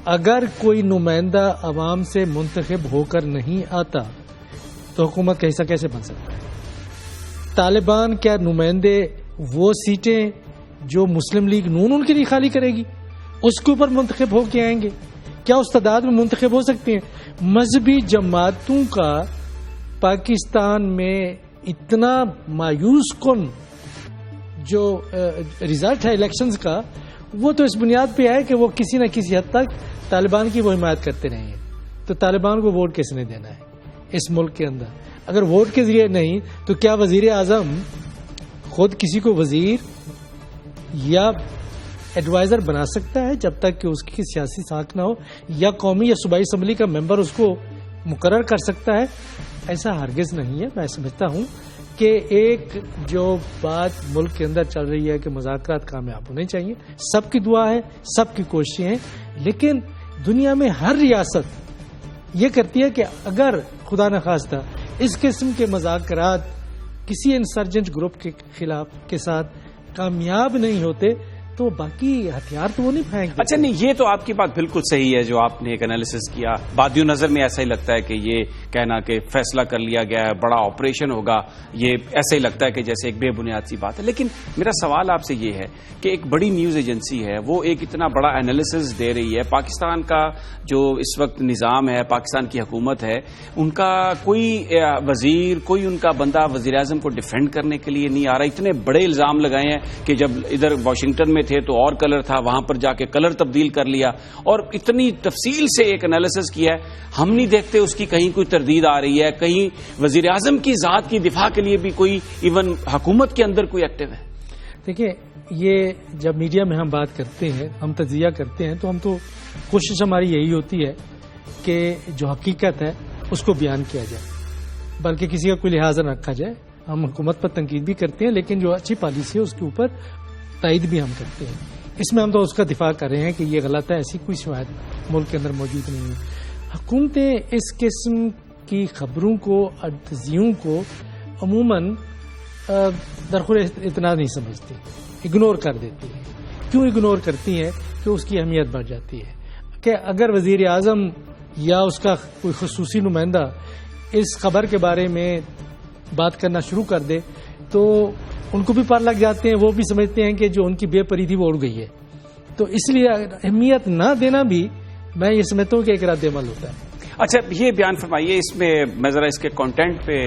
اگر کوئی نمائندہ عوام سے منتخب ہو کر نہیں آتا تو حکومت کا حصہ کیسے بن سکتا ہے؟ طالبان کیا نمائندے وہ سیٹیں جو مسلم لیگ نون ان کے لیے خالی کرے گی اس کے اوپر منتخب ہو کے آئیں گے؟ کیا اس تعداد میں منتخب ہو سکتے ہیں؟ مذہبی جماعتوں کا پاکستان میں اتنا مایوس کن جو رزلٹ ہے الیکشنز کا، وہ تو اس بنیاد پہ ہے کہ وہ کسی نہ کسی حد تک طالبان کی وہ حمایت کرتے رہے ہیں. تو طالبان کو ووٹ کس نے دینا ہے اس ملک کے اندر؟ اگر ووٹ کے ذریعے نہیں تو کیا وزیر اعظم خود کسی کو وزیر یا ایڈوائزر بنا سکتا ہے جب تک کہ اس کی سیاسی ساکھ نہ ہو، یا قومی یا صوبائی اسمبلی کا ممبر اس کو مقرر کر سکتا ہے؟ ایسا ہرگز نہیں ہے. میں سمجھتا ہوں کہ ایک جو بات ملک کے اندر چل رہی ہے کہ مذاکرات کامیاب ہونے چاہیے، سب کی دعا ہے، سب کی کوششیں ہیں، لیکن دنیا میں ہر ریاست یہ کرتی ہے کہ اگر خدا نخواستہ اس قسم کے مذاکرات کسی انسرجنٹ گروپ کے خلاف کے ساتھ کامیاب نہیں ہوتے تو باقی ہتھیار تو وہ نہیں پھینک دیتے. اچھا نہیں، یہ تو آپ کی بات بالکل صحیح ہے جو آپ نے ایک انالیسس کیا. بادیو نظر میں ایسا ہی لگتا ہے کہ یہ کہنا کہ فیصلہ کر لیا گیا ہے، بڑا آپریشن ہوگا، یہ ایسا ہی لگتا ہے کہ جیسے ایک بے بنیاد سی بات ہے. لیکن میرا سوال آپ سے یہ ہے کہ ایک بڑی نیوز ایجنسی ہے، وہ ایک اتنا بڑا انالیسس دے رہی ہے. پاکستان کا جو اس وقت نظام ہے، پاکستان کی حکومت ہے، ان کا کوئی وزیر، کوئی ان کا بندہ وزیر اعظم کو ڈیفینڈ کرنے کے لیے نہیں آ رہا. اتنے بڑے الزام لگائے ہیں کہ جب ادھر واشنگٹن میں تھے تو اور کلر تھا، وہاں پر جا کے کلر تبدیل کر لیا، اور اتنی تفصیل سے ایک انالیسس کیا ہے. ہم نہیں دیکھتے اس کی کہیں کوئی تردید آ رہی ہے، کہیں وزیر اعظم کی ذات کی دفاع کے لیے بھی کوئی ایون حکومت کے اندر کوئی ایکٹیو ہے. دیکھیں، یہ جب میڈیا میں ہم بات کرتے ہیں، ہم تجزیہ کرتے ہیں، تو ہم تو کوشش ہماری یہی ہوتی ہے کہ جو حقیقت ہے اس کو بیان کیا جائے، بلکہ کسی کا کوئی لحاظ نہ رکھا جائے. ہم حکومت پر تنقید بھی کرتے ہیں لیکن جو اچھی پالیسی ہے اس کے اوپر تائید بھی ہم کرتے ہیں. اس میں ہم تو اس کا دفاع کر رہے ہیں کہ یہ غلط ہے، ایسی کوئی شواہد ملک کے اندر موجود نہیں ہے. حکومتیں اس قسم کی خبروں کو اور تجزیوں کو عموماً درخور اتنا نہیں سمجھتی، اگنور کر دیتی ہیں. کیوں اگنور کرتی ہیں؟ کہ اس کی اہمیت بڑھ جاتی ہے کہ اگر وزیر اعظم یا اس کا کوئی خصوصی نمائندہ اس خبر کے بارے میں بات کرنا شروع کر دے تو ان کو بھی پار لگ جاتے ہیں، وہ بھی سمجھتے ہیں کہ جو ان کی بے پری تھی وہ اڑ گئی ہے. تو اس لیے اہمیت نہ دینا بھی میں یہ سمجھتا ہوں کہ ایک رد عمل ہوتا ہے. اچھا یہ بیان فرمائیے، اس میں میں ذرا اس کے کنٹینٹ پہ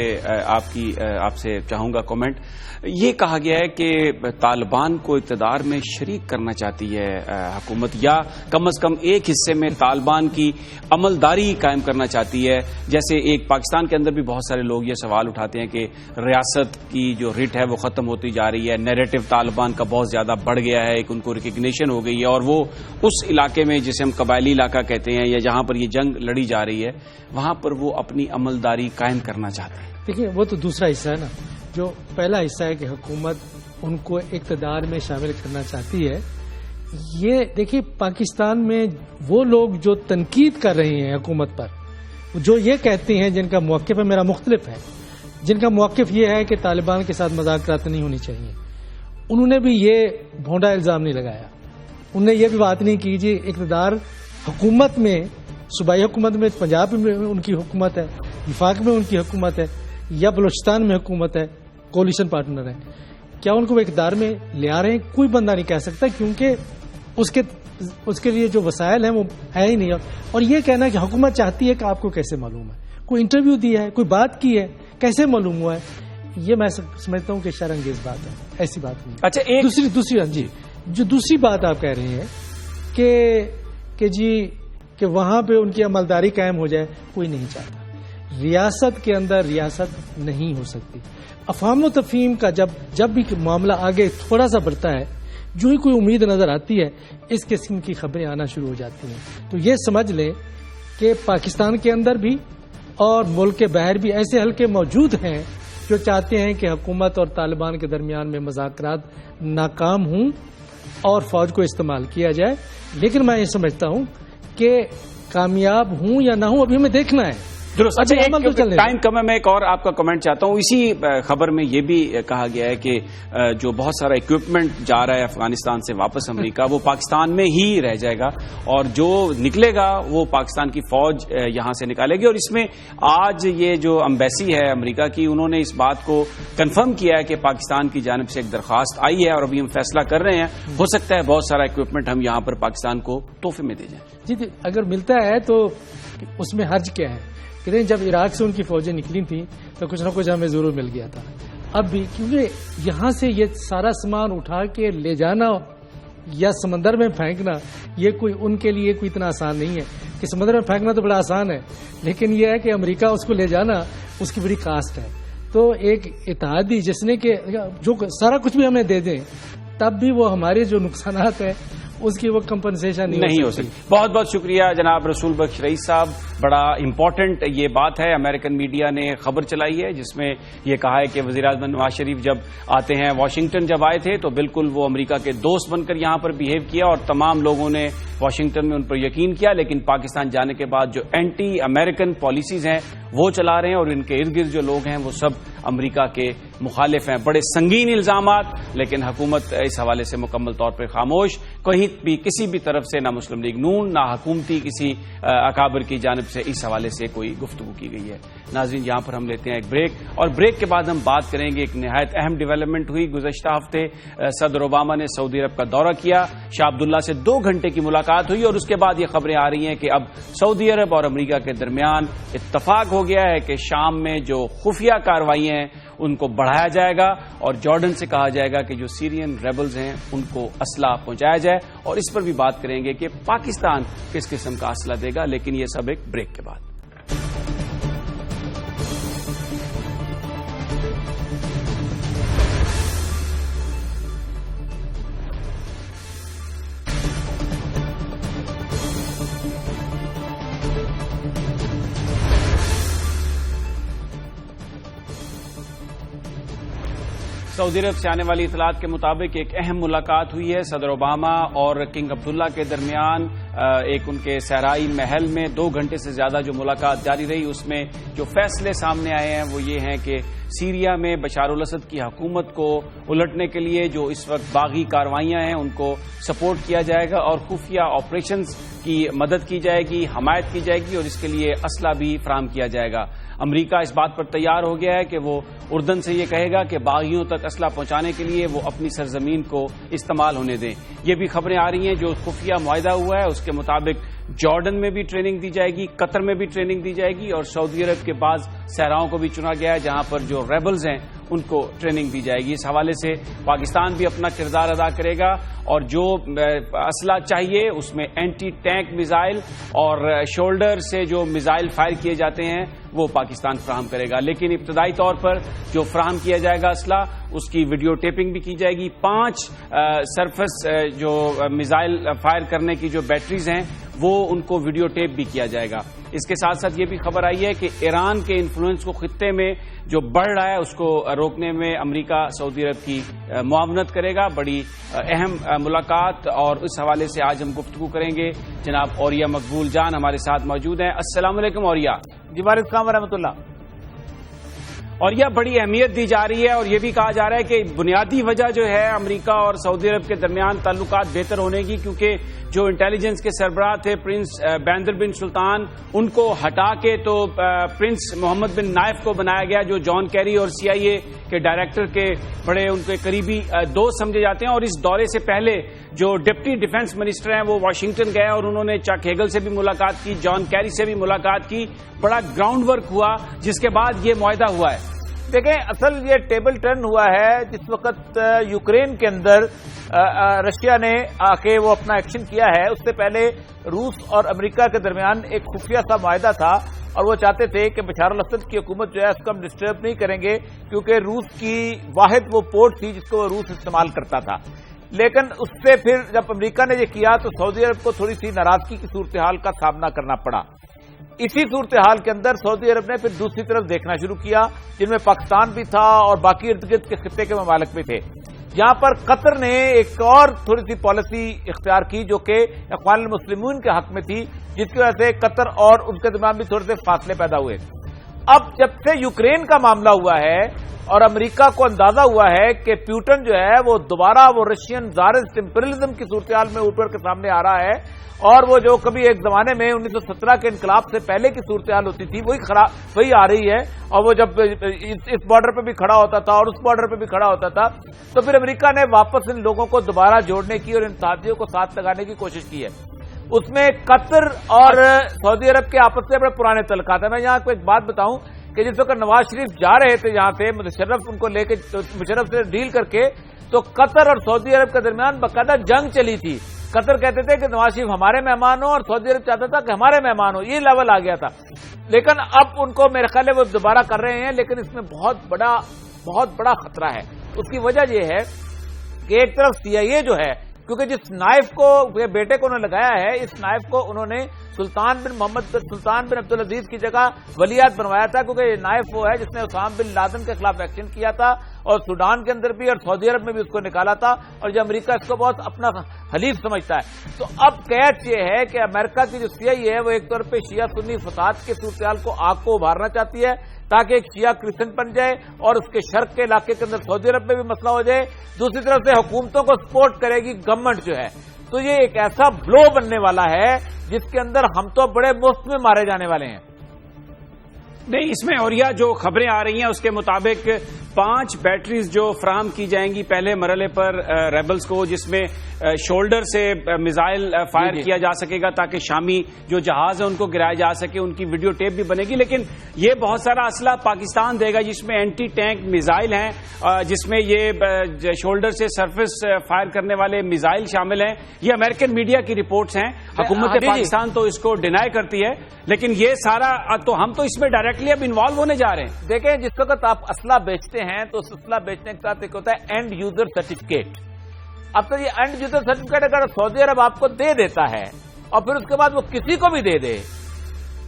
آپ سے چاہوں گا کامنٹ. یہ کہا گیا ہے کہ طالبان کو اقتدار میں شریک کرنا چاہتی ہے حکومت، یا کم از کم ایک حصے میں طالبان کی عملداری قائم کرنا چاہتی ہے. جیسے ایک پاکستان کے اندر بھی بہت سارے لوگ یہ سوال اٹھاتے ہیں کہ ریاست کی جو رٹ ہے وہ ختم ہوتی جا رہی ہے، نیریٹو طالبان کا بہت زیادہ بڑھ گیا ہے، ایک ان کو ریکگنیشن ہو گئی ہے، اور وہ اس علاقے میں جسے ہم قبائلی علاقہ کہتے ہیں یا جہاں پر یہ جنگ لڑی جا رہی ہے وہاں پر وہ اپنی عملداری قائم کرنا چاہتے ہیں. دیکھیے وہ تو دوسرا حصہ ہے نا. جو پہلا حصہ ہے کہ حکومت ان کو اقتدار میں شامل کرنا چاہتی ہے. یہ دیکھیے پاکستان میں وہ لوگ جو تنقید کر رہے ہیں حکومت پر، جو یہ کہتے ہیں، جن کا موقف ہے میرا مختلف ہے، جن کا موقف یہ ہے کہ طالبان کے ساتھ مذاکرات نہیں ہونی چاہیے، انہوں نے بھی یہ بھونڈا الزام نہیں لگایا. انہوں نے یہ بھی بات نہیں کی جی اقتدار حکومت میں، صوبائی حکومت میں پنجاب میں ان کی حکومت ہے، وفاق میں ان کی حکومت ہے، یا بلوچستان میں حکومت ہے، کولیشن پارٹنر ہے، کیا ان کو وہ اقتدار میں لے آ رہے ہیں؟ کوئی بندہ نہیں کہہ سکتا، کیونکہ اس کے لیے جو وسائل ہیں وہ ہے ہی نہیں. اور یہ کہنا کہ حکومت چاہتی ہے کہ آپ کو کیسے معلوم ہے؟ کوئی انٹرویو دیا ہے، کوئی بات کی ہے، کیسے معلوم ہوا ہے؟ یہ میں سمجھتا ہوں کہ شرم انگیز بات ہے، ایسی بات نہیں. اچھا ایک دوسری جی جو دوسری بات آپ کہہ رہے ہیں کہ وہاں پہ ان کی عملداری قائم ہو جائے، کوئی نہیں چاہتا. ریاست کے اندر ریاست نہیں ہو سکتی. افہام و تفہیم کا جب بھی معاملہ آگے تھوڑا سا بڑھتا ہے، جو ہی کوئی امید نظر آتی ہے، اس قسم کی خبریں آنا شروع ہو جاتی ہیں. تو یہ سمجھ لیں کہ پاکستان کے اندر بھی اور ملک کے باہر بھی ایسے حلقے موجود ہیں جو چاہتے ہیں کہ حکومت اور طالبان کے درمیان میں مذاکرات ناکام ہوں اور فوج کو استعمال کیا جائے. لیکن میں یہ سمجھتا ہوں کہ کامیاب ہوں یا نہ ہوں ابھی ہمیں دیکھنا ہے. درست. اچھا ٹائم کم ہے، میں ایک اور آپ کا کمنٹ چاہتا ہوں. اسی خبر میں یہ بھی کہا گیا ہے کہ جو بہت سارا اکوپمنٹ جا رہا ہے افغانستان سے واپس امریکہ، وہ پاکستان میں ہی رہ جائے گا، اور جو نکلے گا وہ پاکستان کی فوج یہاں سے نکالے گی. اور اس میں آج یہ جو امبیسی ہے امریکہ کی، انہوں نے اس بات کو کنفرم کیا ہے کہ پاکستان کی جانب سے ایک درخواست آئی ہے اور ابھی ہم فیصلہ کر رہے ہیں. ہو سکتا ہے بہت سارا اکوپمنٹ ہم یہاں پر پاکستان کو تحفے میں دے جائیں. جی اگر ملتا ہے تو اس میں حرج کیا ہے؟ کہ جب عراق سے ان کی فوجیں نکلی تھیں تو کچھ نہ کچھ ہمیں ضرور مل گیا تھا. اب بھی کیونکہ یہاں سے یہ سارا سامان اٹھا کے لے جانا یا سمندر میں پھینکنا، یہ کوئی ان کے لیے کوئی اتنا آسان نہیں ہے. کہ سمندر میں پھینکنا تو بڑا آسان ہے، لیکن یہ ہے کہ امریکہ اس کو لے جانا اس کی بڑی کاسٹ ہے. تو ایک اتحادی جس نے کہ جو سارا کچھ بھی ہمیں دے دیں، تب بھی وہ ہمارے جو نقصانات ہیں اس کی وہ کمپنسیشن نہیں ہو سکتی. بہت بہت شکریہ جناب رسول بخش رئیس صاحب. بڑا امپورٹنٹ یہ بات ہے، امریکن میڈیا نے خبر چلائی ہے جس میں یہ کہا ہے کہ وزیر اعظم نواز شریف جب آتے ہیں، واشنگٹن جب آئے تھے تو بالکل وہ امریکہ کے دوست بن کر یہاں پر بیہیو کیا، اور تمام لوگوں نے واشنگٹن میں ان پر یقین کیا. لیکن پاکستان جانے کے بعد جو اینٹی امریکن پالیسیز ہیں وہ چلا رہے ہیں، اور ان کے ارد گرد جو لوگ ہیں وہ سب امریکہ کے مخالف ہیں. بڑے سنگین الزامات، لیکن حکومت اس حوالے سے مکمل طور پر خاموش. کہیں بھی کسی بھی طرف سے نہ مسلم لیگ نون نہ حکومتی کسی اکابر کی جانب سے اس حوالے سے کوئی گفتگو کی گئی ہے. ناظرین یہاں پر ہم لیتے ہیں ایک بریک، اور بریک کے بعد ہم بات کریں گے. ایک نہایت اہم ڈیولپمنٹ ہوئی گزشتہ ہفتے. صدر اوباما نے سعودی عرب کا دورہ کیا، شاہ عبداللہ سے 2 گھنٹے کی ملاقات ہوئی، اور اس کے بعد یہ خبریں آ رہی ہیں کہ اب سعودی عرب اور امریکہ کے درمیان اتفاق ہو گیا ہے کہ شام میں جو خفیہ کارروائیاں ہیں ان کو بڑھایا جائے گا، اور جارڈن سے کہا جائے گا کہ جو سیرین ریبلز ہیں ان کو اسلحہ پہنچایا جائے. اور اس پر بھی بات کریں گے کہ پاکستان کس قسم کا اسلحہ دے گا، لیکن یہ سب ایک بریک کے بعد. سعودی عرب سے آنے والی اطلاعات کے مطابق ایک اہم ملاقات ہوئی ہے صدر اوباما اور کنگ عبداللہ کے درمیان. ایک ان کے صحرائی محل میں 2 گھنٹے سے زیادہ جو ملاقات جاری رہی، اس میں جو فیصلے سامنے آئے ہیں وہ یہ ہیں کہ سیریا میں بشار الاسد کی حکومت کو الٹنے کے لیے جو اس وقت باغی کارروائیاں ہیں ان کو سپورٹ کیا جائے گا، اور خفیہ آپریشنز کی مدد کی جائے گی، حمایت کی جائے گی، اور اس کے لیے اسلحہ بھی فراہم کیا جائے گا. امریکہ اس بات پر تیار ہو گیا ہے کہ وہ اردن سے یہ کہے گا کہ باغیوں تک اسلحہ پہنچانے کے لیے وہ اپنی سرزمین کو استعمال ہونے دیں. یہ بھی خبریں آ رہی ہیں جو خفیہ معاہدہ ہوا ہے اس کے مطابق جارڈن میں بھی ٹریننگ دی جائے گی, قطر میں بھی ٹریننگ دی جائے گی اور سعودی عرب کے بعض صحراؤں کو بھی چنا گیا ہے جہاں پر جو ریبلز ہیں ان کو ٹریننگ دی جائے گی. اس حوالے سے پاکستان بھی اپنا کردار ادا کرے گا اور جو اسلحہ چاہیے اس میں اینٹی ٹینک میزائل اور شولڈر سے جو میزائل فائر کیے جاتے ہیں وہ پاکستان فراہم کرے گا. لیکن ابتدائی طور پر جو فراہم کیا جائے گا اسلحہ اس کی ویڈیو ٹیپنگ بھی کی جائے گی. 5 سرفس جو میزائل فائر کرنے کی جو بیٹریز ہیں وہ ان کو ویڈیو ٹیپ بھی کیا جائے گا. اس کے ساتھ ساتھ یہ بھی خبر آئی ہے کہ ایران کے انفلوئنس کو خطے میں جو بڑھ رہا ہے اس کو روکنے میں امریکہ سعودی عرب کی معاونت کرے گا. بڑی اہم ملاقات اور اس حوالے سے آج ہم گفتگو کریں گے. جناب اوریہ مقبول جان ہمارے ساتھ موجود ہیں. السلام علیکم اوریہ. جی وعلیکم السلام ورحمۃ اللہ. اور یہ بڑی اہمیت دی جا رہی ہے اور یہ بھی کہا جا رہا ہے کہ بنیادی وجہ جو ہے امریکہ اور سعودی عرب کے درمیان تعلقات بہتر ہونے کی, کیونکہ جو انٹیلیجنس کے سربراہ تھے پرنس بندر بن سلطان ان کو ہٹا کے تو پرنس محمد بن نائف کو بنایا گیا جو جان کیری اور CIA کے ڈائریکٹر کے بڑے ان کے قریبی دوست سمجھے جاتے ہیں. اور اس دورے سے پہلے جو ڈپٹی ڈیفنس منسٹر ہیں وہ واشنگٹن گئے اور انہوں نے چک ہیگل سے بھی ملاقات کی, جان کیری سے بھی ملاقات کی. بڑا گراؤنڈ ورک ہوا جس کے بعد یہ معاہدہ ہوا ہے. دیکھیں اصل یہ ٹیبل ٹرن ہوا ہے جس وقت یوکرین کے اندر رشیا نے آ کے وہ اپنا ایکشن کیا ہے. اس سے پہلے روس اور امریکہ کے درمیان ایک خفیہ سا معاہدہ تھا اور وہ چاہتے تھے کہ بشار الاسد کی حکومت جو ہے اس کو ہم ڈسٹرب نہیں کریں گے کیونکہ روس کی واحد وہ پورٹ تھی جس کو وہ روس استعمال کرتا تھا. لیکن اس سے پھر جب امریکہ نے یہ کیا تو سعودی عرب کو تھوڑی سی ناراضگی کی صورتحال کا سامنا کرنا پڑا. اسی صورتحال کے اندر سعودی عرب نے پھر دوسری طرف دیکھنا شروع کیا جن میں پاکستان بھی تھا اور باقی ارد گرد کے خطے کے ممالک بھی تھے. یہاں پر قطر نے ایک اور تھوڑی سی پالیسی اختیار کی جو کہ اخوان المسلمین کے حق میں تھی جس کی وجہ سے قطر اور ان کے درمیان بھی تھوڑے سے فاصلے پیدا ہوئے. اب جب سے یوکرین کا معاملہ ہوا ہے اور امریکہ کو اندازہ ہوا ہے کہ پیوٹن جو ہے وہ دوبارہ وہ رشین زارسٹ امپیریلزم کی صورتحال میں اٹھ کر کے سامنے آ رہا ہے اور وہ جو کبھی ایک زمانے میں 1917 کے انقلاب سے پہلے کی صورتحال ہوتی تھی وہی آ رہی ہے. اور وہ جب اس بارڈر پہ بھی کھڑا ہوتا تھا اور اس بارڈر پہ بھی کھڑا ہوتا تھا تو پھر امریکہ نے واپس ان لوگوں کو دوبارہ جوڑنے کی اور ان ساتھیوں کو ساتھ لگانے کی کوشش کی ہے. اس میں قطر اور سعودی عرب کے آپس سے بڑے پرانے تعلقات ہیں. میں یہاں کو ایک بات بتاؤں کہ جس وقت نواز شریف جا رہے تھے یہاں سے مشرف ان کو لے کے مشرف سے ڈیل کر کے تو قطر اور سعودی عرب کے درمیان باقاعدہ جنگ چلی تھی. قطر کہتے تھے کہ نواز شریف ہمارے مہمان ہو اور سعودی عرب چاہتا تھا کہ ہمارے مہمان ہو. یہ لیول آ گیا تھا. لیکن اب ان کو میرے خیال ہے وہ دوبارہ کر رہے ہیں لیکن اس میں بہت بڑا خطرہ ہے. اس کی وجہ یہ ہے کہ ایک طرف CIA جو ہے کیونکہ جس نائف کو بیٹے کو انہوں نے لگایا ہے اس نائف کو انہوں نے سلطان بن عبدالعزیز کی جگہ ولیعہد بنوایا تھا کیونکہ یہ نائف وہ ہے جس نے اسامہ بن لادن کے خلاف ایکشن کیا تھا اور سوڈان کے اندر بھی اور سعودی عرب میں بھی اس کو نکالا تھا اور جو امریکہ اس کو بہت اپنا حلیف سمجھتا ہے. تو اب قید یہ ہے کہ امریکہ کی جو CIA ہے وہ ایک طور پہ شیعہ سنی فساد کے صورتحال کو آگ کو ابھارنا چاہتی ہے تاکہ ایک شیعہ کرسچن بن جائے اور اس کے شرق کے علاقے کے اندر سعودی عرب میں بھی مسئلہ ہو جائے. دوسری طرف سے حکومتوں کو سپورٹ کرے گی گورنمنٹ جو ہے. تو یہ ایک ایسا بلو بننے والا ہے جس کے اندر ہم تو بڑے مفت میں مارے جانے والے ہیں. نہیں اس میں اوریہ جو خبریں آ رہی ہیں اس کے مطابق 5 بیٹریز جو فراہم کی جائیں گی پہلے مرحلے پر ریبلز کو جس میں شولڈر سے میزائل فائر کیا جا سکے گا تاکہ شامی جو جہاز ہے ان کو گرایا جا سکے. ان کی ویڈیو ٹیپ بھی بنے گی لیکن یہ بہت سارا اسلحہ پاکستان دے گا جس میں اینٹی ٹینک میزائل ہیں جس میں یہ شولڈر سے سرفس فائر کرنے والے میزائل شامل ہیں. یہ امریکن میڈیا کی رپورٹس ہیں. حکومت پاکستان تو اس کو ڈینائی کرتی ہے لیکن یہ سارا تو ہم تو اس میں ڈائریکٹلی اب انوالو ہونے جا رہے ہیں. دیکھیں جس وقت آپ اسلحہ بیچتے ہیں تو اس اسلحہ بیچنے کے ساتھ ایک ہوتا ہے اینڈ یوزر سرٹیفکیٹ. اب تو یہ اینڈ یوزر سرٹیفکیٹ اگر سعودی عرب آپ کو دے دیتا ہے اور پھر اس کے بعد وہ کسی کو بھی دے دے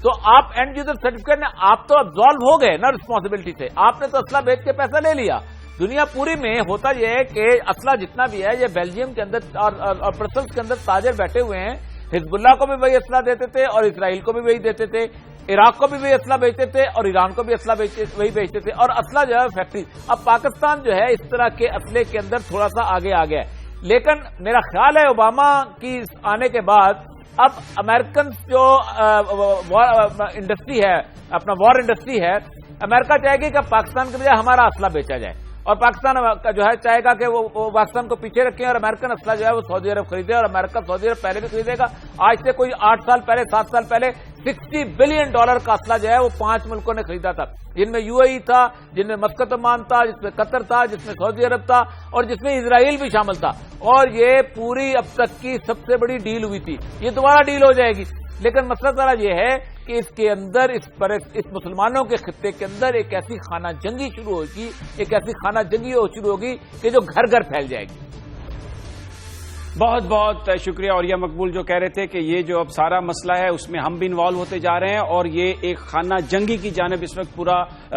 تو آپ اینڈ یوزر سرٹیفکیٹ نے آپ تو ابزالو ہو گئے نا رسپانسبلٹی سے. آپ نے تو اسلحہ بیچ کے پیسہ لے لیا. دنیا پوری میں ہوتا یہ ہے کہ اسلحہ جتنا بھی ہے یہ بیلجیم کے اندر اور برسلز کے اندر تاجر بیٹھے ہوئے ہیں. حزب اللہ کو بھی وہی اسلحہ دیتے تھے اور اسرائیل کو بھی وہی دیتے تھے. عراق کو بھی وہی اسلحہ بیچتے تھے اور ایران کو بھی اسلحہ وہی بیچتے تھے اور اسلحہ جو ہے فیکٹری. اب پاکستان جو ہے اس طرح کے اسلحے کے اندر تھوڑا سا آگے آ گیا ہے. لیکن میرا خیال ہے اوباما کی آنے کے بعد اب امریکن جو انڈسٹری ہے، اپنا وار انڈسٹری ہے، امریکہ چاہے گی کہ پاکستان کے بجائے ہمارا اسلحہ بیچا جائے، اور پاکستان کا جو ہے چاہے گا کہ وہ پاکستان کو پیچھے رکھیں اور امریکن اسلحہ جو ہے وہ سعودی عرب خریدے، اور امریکہ سعودی عرب پہلے بھی خریدے گا. آج سے کوئی 8 سال پہلے 7 سال پہلے $60 بلین کا اسلحہ جو ہے وہ 5 ملکوں نے خریدا تھا، جن میں UAE تھا، جن میں مسقط عمان تھا، جس میں قطر تھا، جس میں سعودی عرب تھا، اور جس میں اسرائیل بھی شامل تھا. اور یہ پوری اب تک کی سب سے بڑی ڈیل ہوئی تھی. یہ دوبارہ ڈیل ہو جائے گی، لیکن مسئلہ ذرا یہ ہے کہ اس کے اندر اس مسلمانوں کے خطے کے اندر ایک ایسی خانہ جنگی شروع ہوگی، ایک ایسی خانہ جنگی شروع ہوگی کہ جو گھر گھر پھیل جائے گی. بہت بہت شکریہ. اور یہ مقبول جو کہہ رہے تھے کہ یہ جو اب سارا مسئلہ ہے اس میں ہم بھی انوالو ہوتے جا رہے ہیں، اور یہ ایک خانہ جنگی کی جانب اس وقت پورا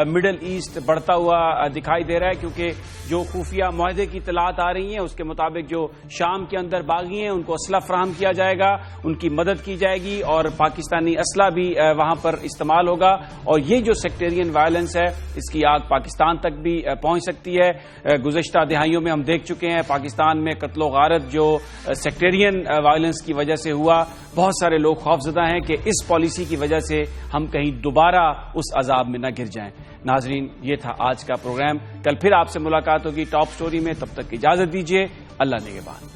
مڈل ایسٹ بڑھتا ہوا دکھائی دے رہا ہے، کیونکہ جو خفیہ معاہدے کی اطلاعات آ رہی ہیں اس کے مطابق جو شام کے اندر باغی ہیں ان کو اسلحہ فراہم کیا جائے گا، ان کی مدد کی جائے گی، اور پاکستانی اسلحہ بھی وہاں پر استعمال ہوگا. اور یہ جو سیکٹیرین وائلنس ہے اس کی آگ پاکستان تک بھی پہنچ سکتی ہے. گزشتہ دہائیوں میں ہم دیکھ چکے ہیں پاکستان میں قتل و غارت جو سیکٹیرین وائلنس کی وجہ سے ہوا. بہت سارے لوگ خوفزدہ ہیں کہ اس پالیسی کی وجہ سے ہم کہیں دوبارہ اس عذاب میں نہ گر جائیں. ناظرین، یہ تھا آج کا پروگرام. کل پھر آپ سے ملاقات ہوگی ٹاپ سٹوری میں. تب تک اجازت دیجیے. اللہ نگہبان.